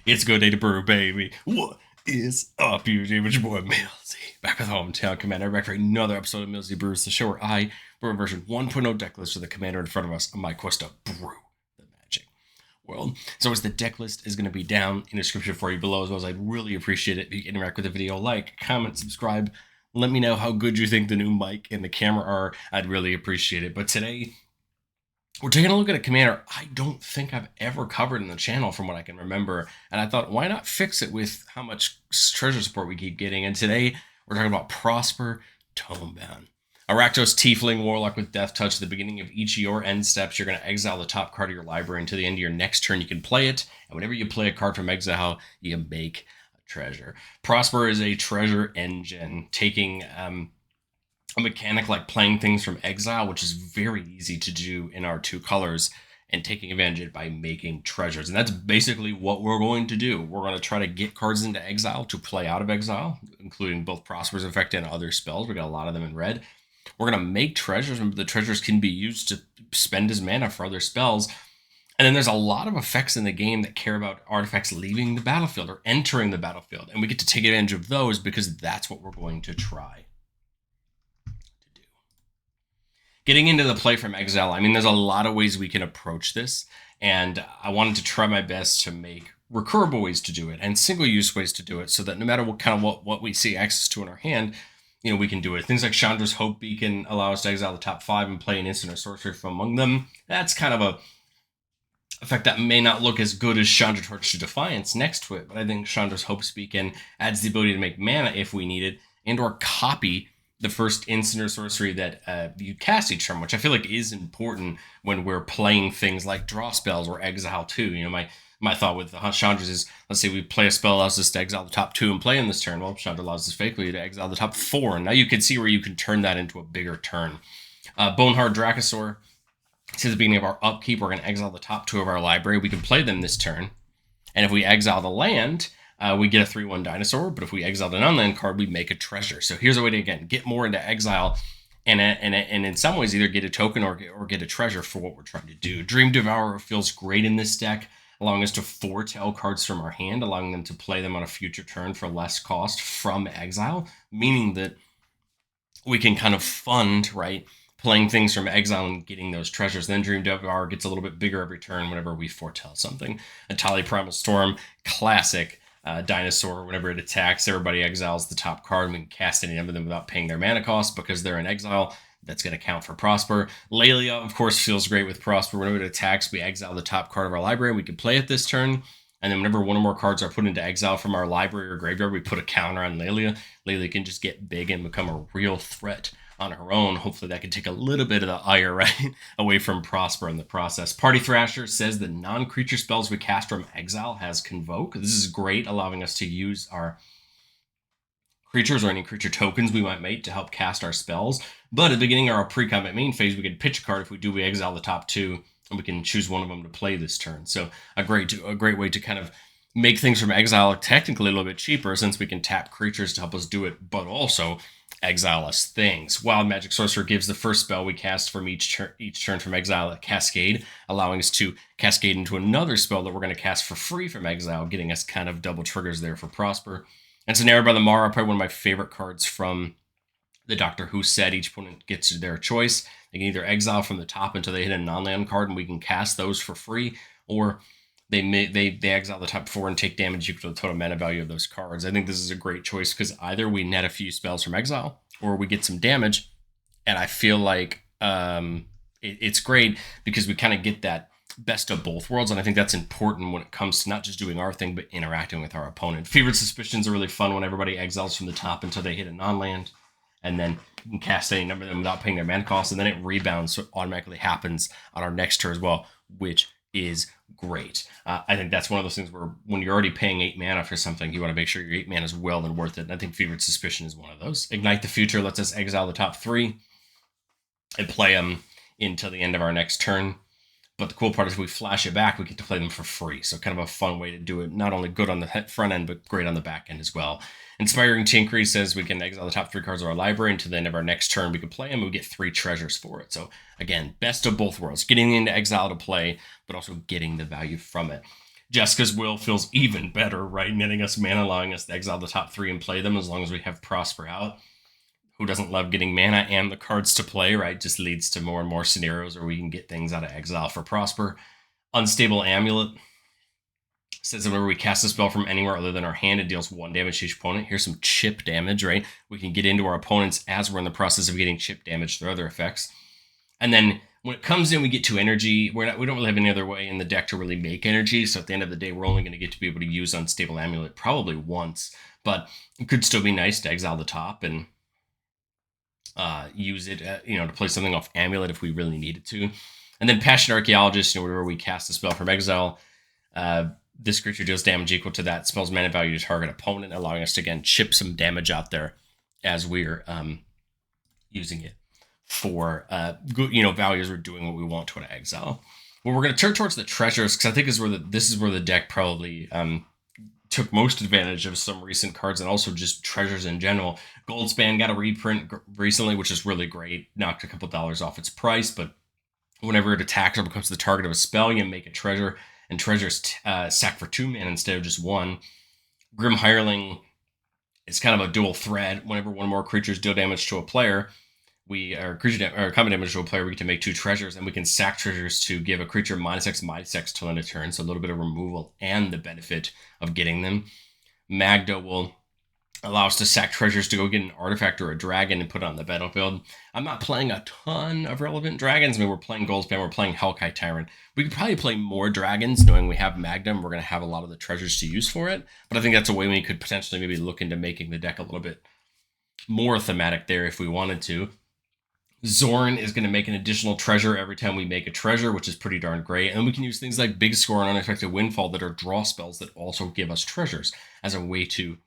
It's a good day to brew, baby. What is up, YouTube? It's your boy Millsy, back with Hometown Commander, back for another episode of Millsy Brews, the show where I brew a version 1.0 deck list with the commander in front of us on my quest to brew the magic world. So as the deck list is going to be down in the description for you below, as well as I'd really appreciate it if you interact with the video, like, comment, subscribe. Let me know how good you think the new mic and the camera are. I'd really appreciate it. But today, we're taking a look at a commander I don't think I've ever covered in the channel from what I can remember. And I thought, why not fix it with how much treasure support we keep getting? And today, we're talking about Prosper Tome-Bound. A Rakdos Tiefling Warlock with Death Touch. At the beginning of each of your end steps, you're going to exile the top card of your library. Until the end of your next turn, you can play it. And whenever you play a card from exile, you make a treasure. Prosper is a treasure engine, taking a mechanic like playing things from exile, which is very easy to do in our two colors, and taking advantage of it by making treasures. And that's basically what we're going to do. We're going to try to get cards into exile to play out of exile, including both Prosper's Effect and other spells. We got a lot of them in red. We're going to make treasures, and the treasures can be used to spend as mana for other spells. And then there's a lot of effects in the game that care about artifacts leaving the battlefield or entering the battlefield. And we get to take advantage of those because that's what we're going to try. Getting into the play from exile, I mean, there's a lot of ways we can approach this, and I wanted to try my best to make recurable ways to do it and single-use ways to do it, so that no matter what we see access to in our hand, we can do it. Things like Chandra's Hope Beacon allow us to exile the top 5 and play an instant or sorcery from among them. That's kind of a effect that may not look as good as Chandra Torch to Defiance next to it, but I think Chandra's Hope Beacon adds the ability to make mana if we need it, and or copy the first instant or sorcery that you cast each turn, which I feel like is important when we're playing things like draw spells or exile 2. My thought with the Chandras is, let's say we play a spell allows us to exile the top 2 and play in this turn. Well, Chandra allows us faithfully to exile the top 4, and now you can see where you can turn that into a bigger turn. Bonehard Dracosaur. Since the beginning of our upkeep, we're going to exile the top 2 of our library. We can play them this turn, and if we exile the land, we get a 3/1 dinosaur, but if we exile an unland card, we make a treasure. So here's a way to, again, get more into exile and in some ways either get a token or get a treasure for what we're trying to do. Dream Devourer feels great in this deck, allowing us to foretell cards from our hand, allowing them to play them on a future turn for less cost from exile, meaning that we can kind of fund, right, playing things from exile and getting those treasures. Then Dream Devourer gets a little bit bigger every turn whenever we foretell something. Atali Primal Storm, classic. Dinosaur, whenever it attacks, everybody exiles the top card, and we can cast any of them without paying their mana cost because they're in exile. That's going to count for Prosper. Lelia, of course, feels great with Prosper. Whenever it attacks, we exile the top card of our library, and we can play it this turn. And then whenever one or more cards are put into exile from our library or graveyard, we put a counter on Lelia. Lelia can just get big and become a real threat on her own. Hopefully that can take a little bit of the ire, right, away from Prosper in the process. Party Thrasher says the non-creature spells we cast from exile has Convoke. This is great, allowing us to use our creatures or any creature tokens we might make to help cast our spells. But at the beginning of our pre-combat main phase, we could pitch a card. If we do, we exile the top 2, and we can choose one of them to play this turn. So a great way to kind of make things from exile technically a little bit cheaper, since we can tap creatures to help us do it, but also exile us things. Wild Magic Sorcerer gives the first spell we cast from each turn from exile a Cascade, allowing us to cascade into another spell that we're going to cast for free from exile, getting us kind of double triggers there for Prosper. And Ensnared by the Mara, probably one of my favorite cards from the Doctor Who set. Each opponent gets their choice. They can either exile from the top until they hit a non-land card, and we can cast those for free, or they exile the top 4 and take damage equal to the total mana value of those cards. I think this is a great choice because either we net a few spells from exile or we get some damage, and I feel like it's great because we kind of get that best of both worlds, and I think that's important when it comes to not just doing our thing but interacting with our opponent. Fevered Suspicions are really fun when everybody exiles from the top until they hit a non-land, and then you can cast any number of them without paying their mana cost, and then it rebounds, so it automatically happens on our next turn as well, which is great. I think that's one of those things where when you're already paying 8 mana for something, you want to make sure your 8 mana is well and worth it, and I think Fevered Suspicion is one of those. Ignite the Future lets us exile the top 3 and play them until the end of our next turn. But the cool part is if we flash it back, we get to play them for free. So kind of a fun way to do it. Not only good on the front end, but great on the back end as well. Inspiring Tinkery says we can exile the top 3 cards of our library. Until the end of our next turn, we can play them. We get 3 treasures for it. So again, best of both worlds. Getting into exile to play, but also getting the value from it. Jessica's Will feels even better, right? Netting us mana, allowing us to exile the top 3 and play them as long as we have Prosper out. Who doesn't love getting mana and the cards to play, right? Just leads to more and more scenarios where we can get things out of exile for Prosper. Unstable Amulet says that whenever we cast a spell from anywhere other than our hand, it deals 1 damage to each opponent. Here's some chip damage, right? We can get into our opponents as we're in the process of getting chip damage through other effects. And then when it comes in, we get 2 energy. We don't really have any other way in the deck to really make energy. So at the end of the day, we're only going to get to be able to use Unstable Amulet probably once. But it could still be nice to exile the top and use it, to play something off Amulet if we really needed to. And then Passionate Archaeologist, whenever we cast a spell from exile, this creature deals damage equal to that spell's mana value to target opponent, allowing us to, again, chip some damage out there as we're using it for good, values. We're doing what we want to an exile. Well, we're going to turn towards the treasures, because I think this is where the deck probably took most advantage of some recent cards and also just treasures in general. Goldspan got a reprint recently, which is really great. Knocked a couple dollars off its price, but whenever it attacks or becomes the target of a spell, you make a treasure, and treasures sack for 2 mana instead of just 1. Grim Hireling is kind of a dual threat. Whenever one or more creatures deal damage to a player, combat damage to a player, we get to make 2 treasures, and we can sack treasures to give a creature -X/-X till end of turn, so a little bit of removal and the benefit of getting them. Magda will allow us to sack treasures to go get an artifact or a dragon and put it on the battlefield. I'm not playing a ton of relevant dragons. I mean, we're playing Goldspan, we're playing Hellkite Tyrant. We could probably play more dragons knowing we have Magda and we're going to have a lot of the treasures to use for it. But I think that's a way we could potentially maybe look into making the deck a little bit more thematic there if we wanted to. Zorn is going to make an additional treasure every time we make a treasure, which is pretty darn great. And we can use things like Big Score and Unexpected Windfall that are draw spells that also give us treasures as a way to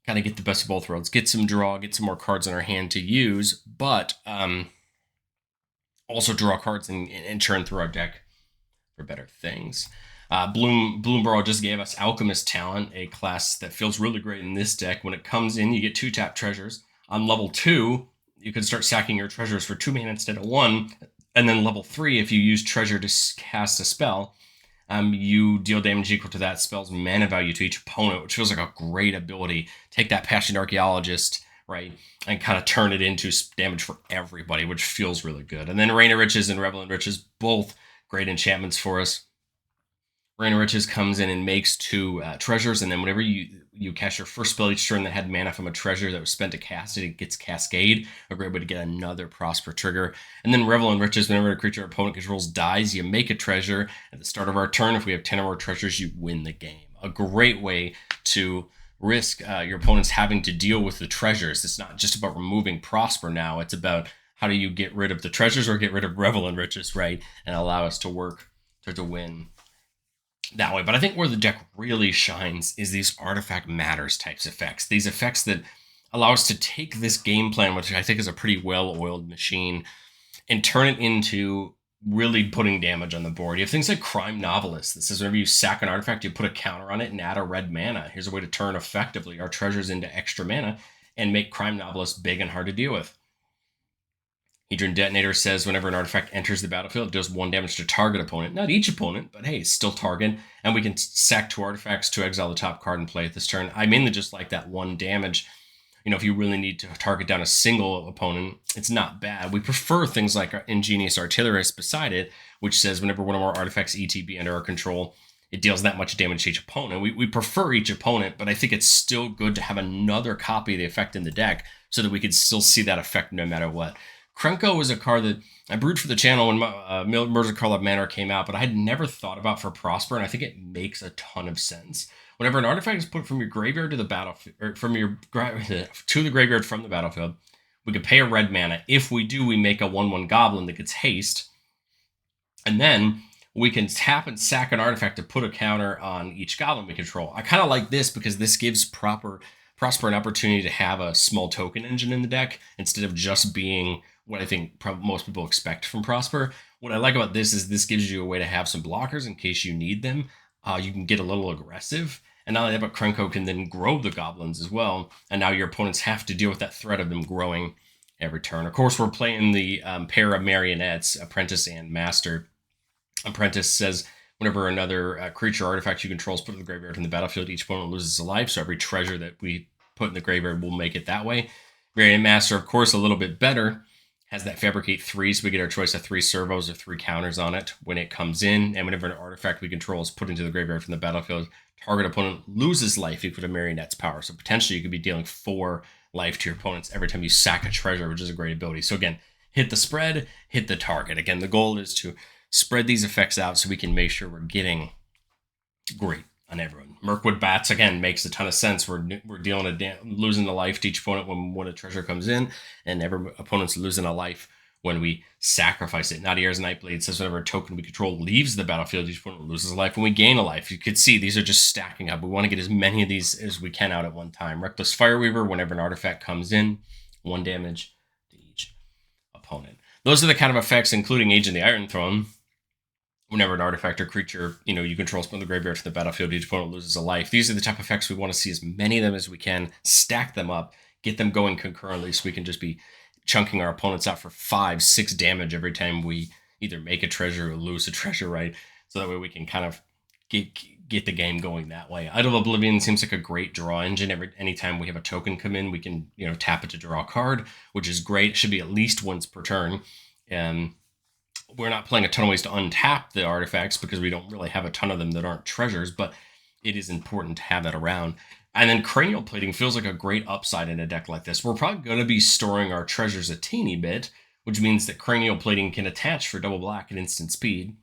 kind of get the best of both worlds. Get some draw, get some more cards in our hand to use, but also draw cards and churn through our deck for better things. Bloomborough just gave us Alchemist Talent, a class that feels really great in this deck. When it comes in, you get 2 tap treasures. On level 2, you can start sacking your treasures for 2 mana instead of 1. And then level 3, if you use treasure to cast a spell, you deal damage equal to that spell's mana value to each opponent, which feels like a great ability. Take that Passionate Archaeologist, right, and kind of turn it into damage for everybody, which feels really good. And then Rain of Riches and Revel in Riches, both great enchantments for us. Rain of Riches comes in and makes 2 treasures, and then whenever you cast your first spell each turn that had mana from a treasure that was spent to cast it, it gets Cascade, a great way to get another Prosper trigger. And then Revel in Riches, whenever a creature or opponent controls dies, you make a treasure. At the start of our turn, if we have 10 or more treasures, you win the game. A great way to risk your opponents having to deal with the treasures. It's not just about removing Prosper now, it's about how do you get rid of the treasures or get rid of Revel in Riches, right, and allow us to work to win that way. But I think where the deck really shines is these artifact matters types effects. These effects that allow us to take this game plan, which I think is a pretty well-oiled machine, and turn it into really putting damage on the board. You have things like Crime Novelist. This is whenever you sack an artifact, you put a counter on it and add a red mana. Here's a way to turn effectively our treasures into extra mana and make Crime Novelist big and hard to deal with. Hedron Detonator says whenever an artifact enters the battlefield, it does 1 damage to target opponent. Not each opponent, but hey, still target. And we can sack 2 artifacts to exile the top card and play it this turn. I mainly just like that 1 damage. If you really need to target down a single opponent, it's not bad. We prefer things like Ingenious Artillerist beside it, which says whenever one of our artifacts ETB under our control, it deals that much damage to each opponent. We prefer each opponent, but I think it's still good to have another copy of the effect in the deck so that we could still see that effect no matter what. Krenko was a card that I brewed for the channel when Murder Call Manor came out, but I had never thought about for Prosper, and I think it makes a ton of sense. Whenever an artifact is put from your graveyard to the battlefield, or from your to the graveyard from the battlefield, we can pay a red mana. If we do, we make a 1/1 goblin that gets haste, and then we can tap and sack an artifact to put a counter on each goblin we control. I kind of like this because this gives Prosper an opportunity to have a small token engine in the deck instead of just being what I think most people expect from Prosper. What I like about this is this gives you a way to have some blockers in case you need them. You can get a little aggressive. And not only that, but Krenko can then grow the goblins as well. And now your opponents have to deal with that threat of them growing every turn. Of course, we're playing the pair of marionettes, Apprentice and Master. Apprentice says Whenever another creature or artifact you control is put in the graveyard from the battlefield, each opponent loses a life. So every treasure that we put in the graveyard will make it that way. Variant Master, of course, a little bit better. Has that Fabricate 3, so we get our choice of 3 servos or 3 counters on it when it comes in. And whenever an artifact we control is put into the graveyard from the battlefield, target opponent loses life equal to Marionette's power. So potentially you could be dealing 4 life to your opponents every time you sack a treasure, which is a great ability. So again, hit the spread, hit the target. Again, the goal is to spread these effects out so we can make sure we're getting great on everyone. Mirkwood Bats, again, makes a ton of sense. We're dealing losing a life to each opponent when a treasure comes in, and every opponent's losing a life when we sacrifice it. Nadia's Nightblade says whenever a token we control leaves the battlefield, each opponent loses a life when we gain a life. You could see these are just stacking up. We want to get as many of these as we can out at one time. Reckless Fireweaver, whenever an artifact comes in, 1 damage to each opponent. Those are the kind of effects, including Age of the Iron Throne. Whenever an artifact or creature, you control from the graveyard to the battlefield, each opponent loses a life. These are the type of effects we want to see as many of them as we can, stack them up, get them going concurrently so we can just be chunking our opponents out for 5-6 damage every time we either make a treasure or lose a treasure, right? So that way we can kind of get the game going that way. Idol of Oblivion seems like a great draw engine. Anytime we have a token come in, we can tap it to draw a card, which is great. It should be at least once per turn. And we're not playing a ton of ways to untap the artifacts because we don't really have a ton of them that aren't treasures, but it is important to have that around. And then Cranial Plating feels like a great upside in a deck like this. We're probably going to be storing our treasures a teeny bit, which means that Cranial Plating can attach for double black at instant speed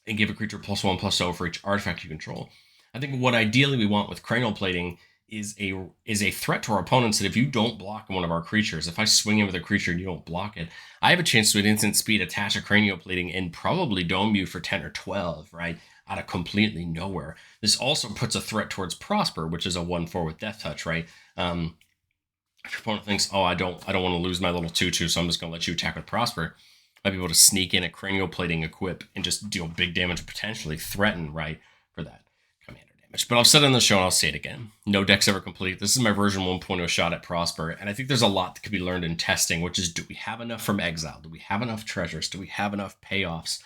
and give a creature +1/+0 for each artifact you control. I think what ideally we want with Cranial Plating is a threat to our opponents that if you don't block one of our creatures, if I swing in with a creature and you don't block it, I have a chance to at instant speed attach a Cranial Plating and probably dome you for 10 or 12, right? Out of completely nowhere. This also puts a threat towards Prosper, which is a 1/4 with Death Touch, right? If your opponent thinks, oh, I don't want to lose my little 2/2, so I'm just going to let you attack with Prosper, I'd be able to sneak in a Cranial Plating equip and just deal big damage, potentially threaten, right, for that commander damage. But I've said it on the show and I'll say it again. No deck's ever complete. This is my version 1.0 shot at Prosper, and I think there's a lot that could be learned in testing, which is, do we have enough from Exile? Do we have enough treasures? Do we have enough payoffs?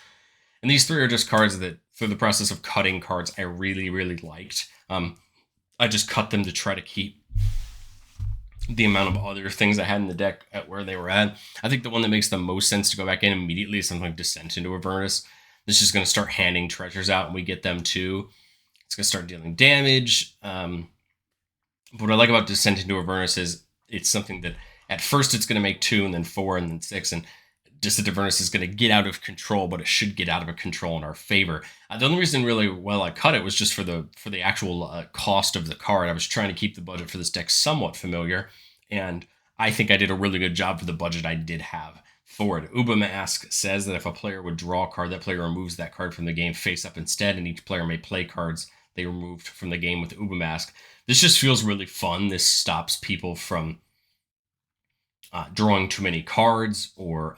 And these 3 are just cards that, through the process of cutting cards, I really, really liked. I just cut them to try to keep the amount of other things I had in the deck at where they were at. I think the one that makes the most sense to go back in immediately is something like Descent into Avernus. This is going to start handing treasures out, and we get them too. It's going to start dealing damage. What I like about Descent into Avernus is it's something that at first it's going to make 2 and then 4 and then 6, and Descent into Avernus is going to get out of control, but it should get out of control in our favor. The only reason really I cut it was just for the actual cost of the card. I was trying to keep the budget for this deck somewhat familiar, and I think I did a really good job for the budget I did have for it. Uba Mask says that if a player would draw a card, that player removes that card from the game face up instead, and each player may play cards they removed from the game with Uba Mask. This just feels really fun. This stops people from drawing too many cards or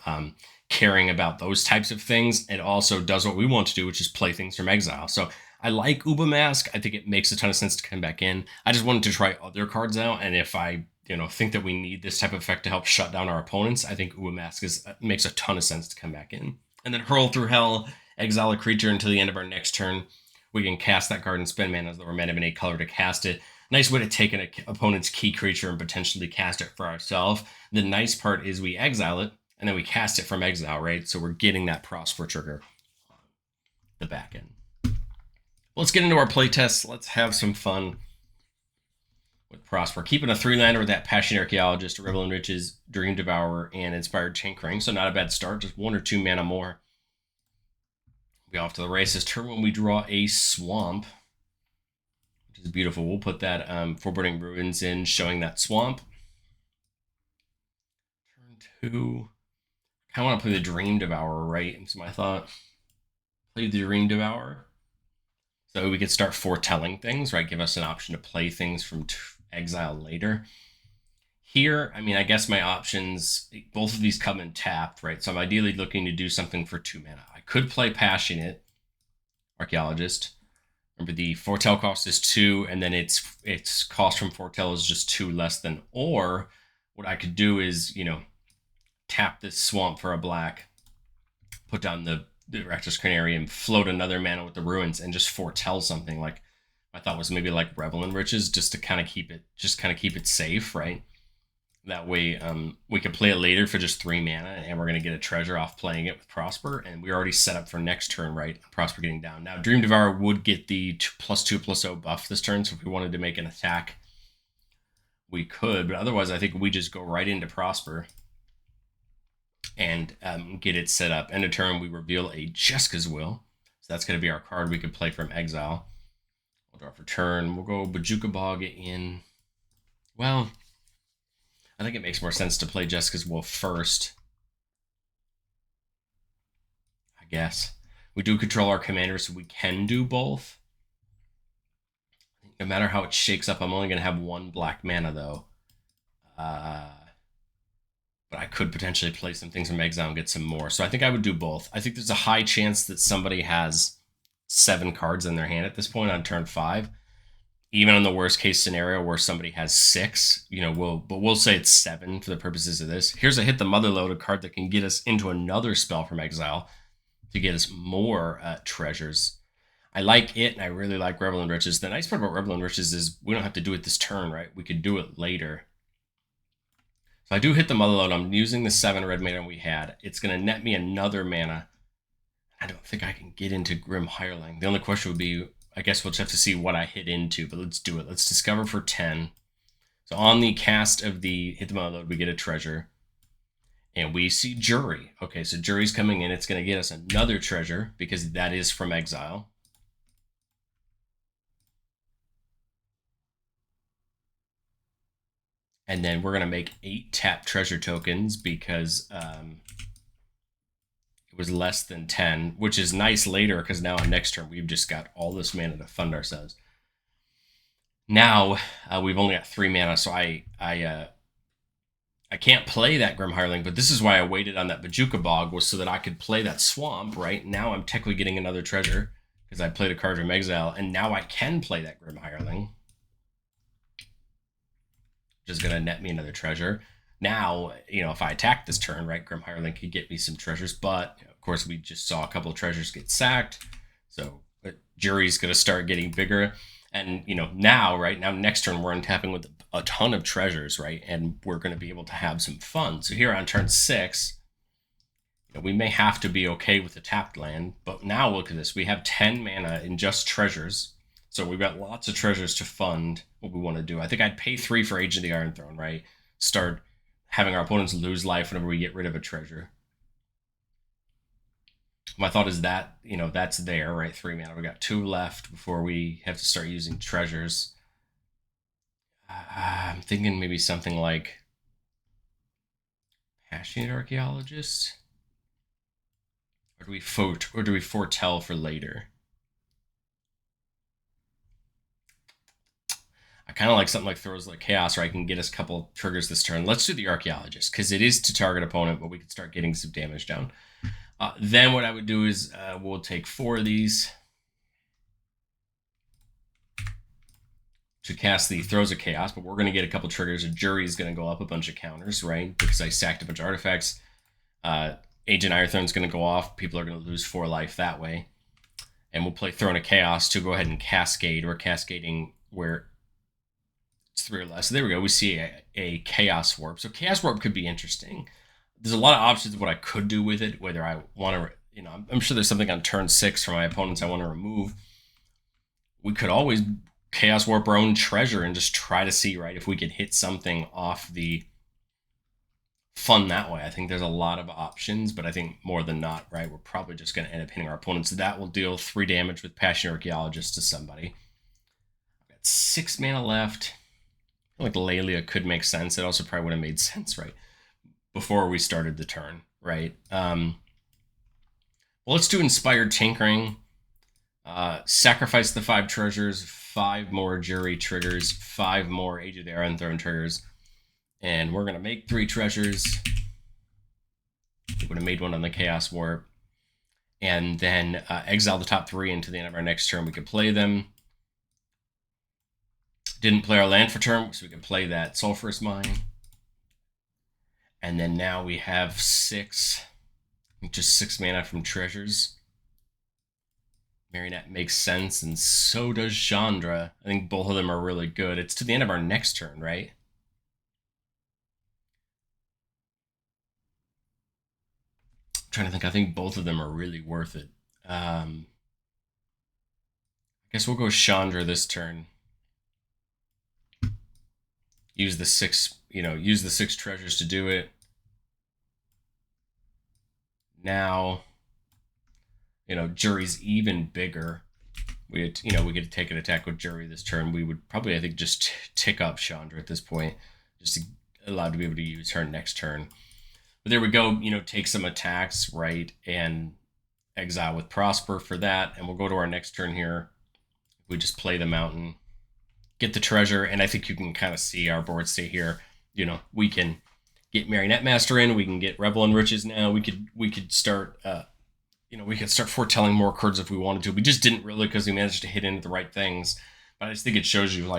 caring about those types of things. It also does what we want to do, which is play things from Exile. So I like Uba Mask. I think it makes a ton of sense to come back in. I just wanted to try other cards out, and if I think that we need this type of effect to help shut down our opponents, I think Uba Mask makes a ton of sense to come back in. And then Hurl Through Hell, exile a creature until the end of our next turn. We can cast that card and spend mana as lower mana of an 8 color to cast it. Nice way to take an opponent's key creature and potentially cast it for ourselves. The nice part is we exile it, and then we cast it from exile, right? So we're getting that Prosper trigger on the back end. Let's get into our playtest. Let's have some fun with Prosper. Keeping a 3-lander with that Passionate Archaeologist, Revel in Riches, Dream Devourer, and Inspired Tinkering. So not a bad start, just 1 or 2 mana more. Be off to the races. Turn when we draw a swamp, which is beautiful. We'll put that Foreboding Ruins in, showing that swamp. Turn 2. I kind of want to play the Dream Devourer, right? That's my thought. Play the Dream Devourer. So we could start foretelling things, right? Give us an option to play things from exile later. Here, I mean, I guess my options, both of these come in tapped, right? So I'm ideally looking to do something for 2 mana. I could play Passionate Archaeologist. Remember, the foretell cost is 2, and then its cost from foretell is just 2 less than. Or what I could do is, tap this swamp for a black, put down the the Rakdos Cranarium, float another mana with the Ruins, and just foretell something like I thought was maybe like Revel in Riches, just to kind of keep it safe, right? That way, we can play it later for just 3 mana, and we're going to get a treasure off playing it with Prosper, and we're already set up for next turn, right? Prosper getting down. Now, Dream Devourer would get the +2/+0 buff this turn, so if we wanted to make an attack, we could, but otherwise, I think we just go right into Prosper and get it set up. End of turn, we reveal a Jeska's Will, so that's going to be our card we could play from exile. We'll draw for turn. We'll go Bojuka Bog in. Well, I think it makes more sense to play Jeska's Will first. I guess. We do control our commander, so we can do both. No matter how it shakes up, I'm only going to have 1 black mana, though. But I could potentially play some things from exile and get some more. So I think I would do both. I think there's a high chance that somebody has 7 cards in their hand at this point on turn 5. Even in the worst case scenario where somebody has 6, we'll say it's 7 for the purposes of this. Here's a Hit the Motherlode, a card that can get us into another spell from exile to get us more treasures. I like it, and I really like Revel in Riches. The nice part about Revel in Riches is we don't have to do it this turn, right? We could do it later. So I do Hit the Motherlode. I'm using the 7 red mana we had. It's going to net me another mana. I don't think I can get into Grim Hireling. The only question would be, I guess we'll just have to see what I hit into, but let's do it. Let's discover for 10. So on the cast of the Hit the Motherlode, we get a treasure. And we see Jury. Okay, so Jury's coming in. It's going to get us another treasure because that is from exile. And then we're going to make 8 tap treasure tokens because it was less than 10, which is nice later because now on next turn we've just got all this mana to fund ourselves. Now we've only got 3 mana, so I can't play that Grim Hireling, but this is why I waited on that Bojuka Bog, was so that I could play that Swamp, right? Now I'm technically getting another treasure because I played a card from exile, and now I can play that Grim Hireling, which is going to net me another treasure. Now, if I attack this turn, right, Grim Hireling could get me some treasures, but of course we just saw a couple of treasures get sacked, so Jury's going to start getting bigger. And, now next turn we're untapping with a ton of treasures, right? And we're going to be able to have some fun. So here on turn 6, we may have to be okay with the tapped land, but now look at this. We have 10 mana in just treasures. So we've got lots of treasures to fund what we want to do. I think I'd pay 3 for Age of the Iron Throne, right? Start having our opponents lose life whenever we get rid of a treasure. My thought is that, that's there, right? 3 mana. We got 2 left before we have to start using treasures. I'm thinking maybe something like Passionate Archaeologist? Or do we foretell for later? I kind of like something like Throws Like Chaos, where I can get us a couple triggers this turn. Let's do the Archaeologist, because it is to target opponent, but we can start getting some damage down. Then what I would do is we'll take 4 of these to cast the Throws of Chaos, but we're going to get a couple triggers. A Jury is going to go up a bunch of counters, right? Because I sacked a bunch of artifacts. Agent Iron Throne is going to go off. People are going to lose 4 life that way. And we'll play Throne of Chaos to go ahead and cascade. We're cascading where it's 3 or less. So there we go. We see a Chaos Warp. So Chaos Warp could be interesting. There's a lot of options of what I could do with it, whether I want to, I'm sure there's something on turn 6 for my opponents I want to remove. We could always Chaos Warp our own treasure and just try to see, right, if we can hit something off the fun that way. I think there's a lot of options, but I think more than not, right, we're probably just going to end up hitting our opponents. That will deal 3 damage with Passionate Archaeologist to somebody. I've got 6 mana left. I feel like Lelia could make sense. It also probably would have made sense, right, before we started the turn, right? Well, let's do Inspired Tinkering. Sacrifice the 5 treasures, 5 more Jury triggers, 5 more Age of the Iron Throne triggers, and we're going to make 3 treasures. We would have made 1 on the Chaos Warp, and then exile the top 3 into the end of our next turn. We could play them. Didn't play our land for turn, so we could play that Sulphurous Mine. And then now we have 6, just 6 mana from treasures. Marionette makes sense, and so does Chandra. I think both of them are really good. It's to the end of our next turn, right? I'm trying to think. I think both of them are really worth it. I guess we'll go Chandra this turn. Use the use the 6 treasures to do it. Now, Jury's even bigger. We get to take an attack with Jury this turn. We would probably, I think, just tick up Chandra at this point, just to allow to be able to use her next turn. But there we go. Take some attacks, right, and exile with Prosper for that, and we'll go to our next turn here. We just play the mountain, get the treasure, and I think you can kind of see our board state here. We can get Marionette Master in. We can get Rebel and Riches now. We could start. We could start foretelling more cards if we wanted to. We just didn't really because we managed to hit into the right things. But I just think it shows you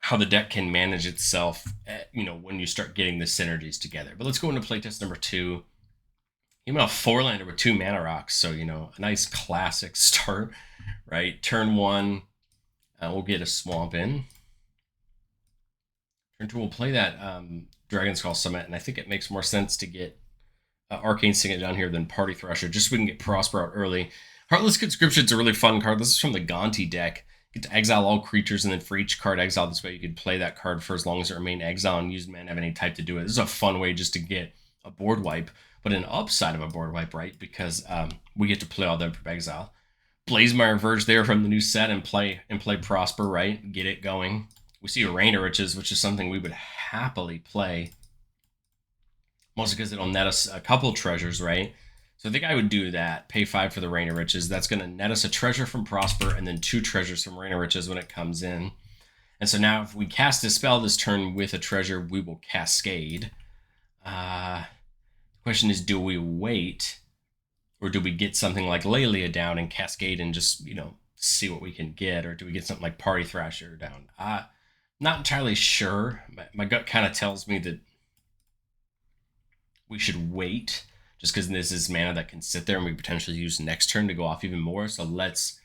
how the deck can manage itself. When you start getting the synergies together. But let's go into playtest number 2. He went off 4-lander with 2 mana rocks, so a nice classic start, right? Turn 1, we'll get a swamp in. Turn 2, we'll play that Dragon's Call Summit, and I think it makes more sense to get Arcane Signet down here than Party Thrasher, just so we can get Prosper out early. Heartless Conscription's a really fun card. This is from the Gonti deck. You get to exile all creatures, and then for each card exiled this way, you can play that card for as long as it remains exiled and use mana have any type to do it. This is a fun way just to get a board wipe, but an upside of a board wipe, right? Because we get to play all them from exile. Blazemire Verge there from the new set and play Prosper, right? Get it going. We see Rain of Riches, which is something we would happily play. Mostly because it'll net us a couple treasures, right? So I think I would do that. Pay 5 for the Rain of Riches. That's going to net us a treasure from Prosper and then 2 treasures from Rain of Riches when it comes in. And so now if we cast a spell this turn with a treasure, we will Cascade. The question is, do we wait? Or do we get something like Lelia down and Cascade and just, see what we can get? Or do we get something like Party Thrasher down? Not entirely sure. My gut kind of tells me that we should wait, just because this is mana that can sit there and we potentially use next turn to go off even more. So let's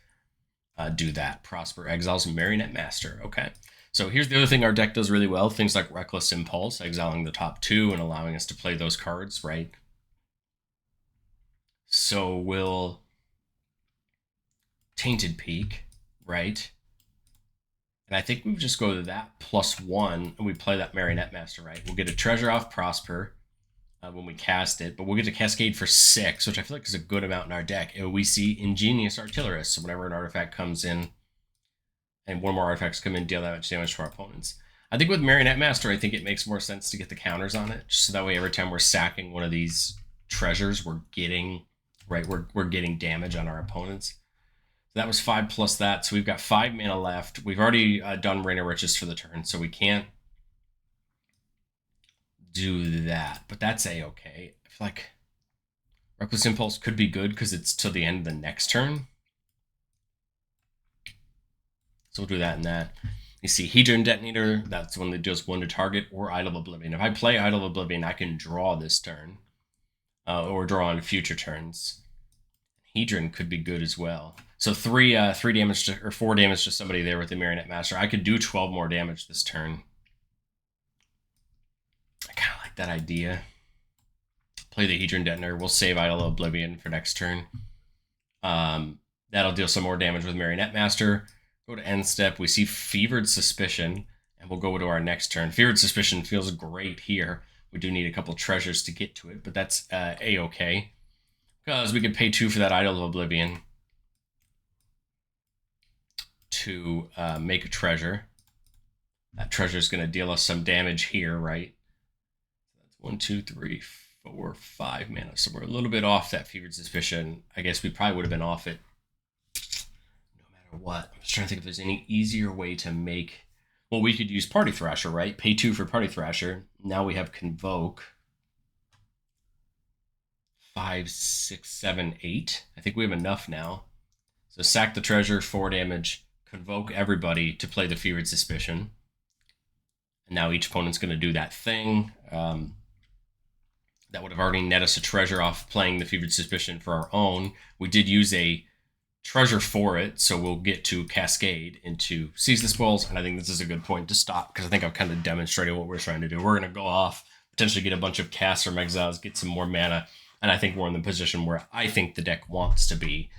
do that. Prosper exiles Marionette Master. Okay. So here's the other thing our deck does really well. Things like Reckless Impulse, exiling the top 2 and allowing us to play those cards, right? So we'll Tainted Peak, right? And I think we just go to that +1 and we play that Marionette Master, right? We'll get a treasure off Prosper when we cast it, but we'll get to Cascade for 6, which I feel like is a good amount in our deck. And we see Ingenious Artillerist, so whenever an artifact comes in and 1 more artifacts come in, deal that much damage to our opponents. I think with Marionette Master, I think it makes more sense to get the counters on it, just so that way every time we're sacking one of these treasures, we're getting damage on our opponents. So that was 5 plus that, so we've got 5 mana left. We've already done Rain of Riches for the turn, so we can't do that, but that's a-okay. I feel like Reckless Impulse could be good because it's till the end of the next turn. So we'll do that and that. You see Hedron Detonator, that's one that deals 1 to target, or Idol of Oblivion. If I play Idol of Oblivion, I can draw this turn, or draw on future turns. Hedron could be good as well. So 3 damage or 4 damage to somebody there with the Marionette Master. I could do 12 more damage this turn. I kind of like that idea. Play the Hedron Detonator. We'll save Idol of Oblivion for next turn. That'll deal some more damage with Marionette Master. Go to end step. We see Fevered Suspicion, and we'll go to our next turn. Fevered Suspicion feels great here. We do need a couple treasures to get to it, but that's a-okay. Because we could pay 2 for that Idol of Oblivion to make a treasure. That treasure is going to deal us some damage here, right? That's 1, 2, 3, 4, 5 mana. So we're a little bit off that Fevered Suspicion. I guess we probably would have been off it no matter what. I'm just trying to think if there's any easier way to make... Well, we could use Party Thrasher, right? Pay 2 for Party Thrasher. Now we have Convoke. 5, 6, 7, 8. I think we have enough now. So sack the treasure, 4 damage. Convoke everybody to play the Fevered Suspicion. And now each opponent's going to do that thing. That would have already net us a treasure off playing the Fevered Suspicion for our own. We did use a treasure for it, so we'll get to cascade into Seize the Spoils, and I think this is a good point to stop, because I think I've kind of demonstrated what we're trying to do. We're going to go off, potentially get a bunch of casts from exiles, get some more mana, and I think we're in the position where I think the deck wants to be,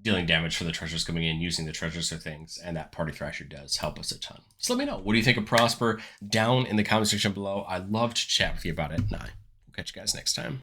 dealing damage for the treasures coming in, using the treasures for things, and that Party Thrasher does help us a ton. So let me know, what do you think of Prosper down in the comment section below? I'd love to chat with you about it, and I will catch you guys next time.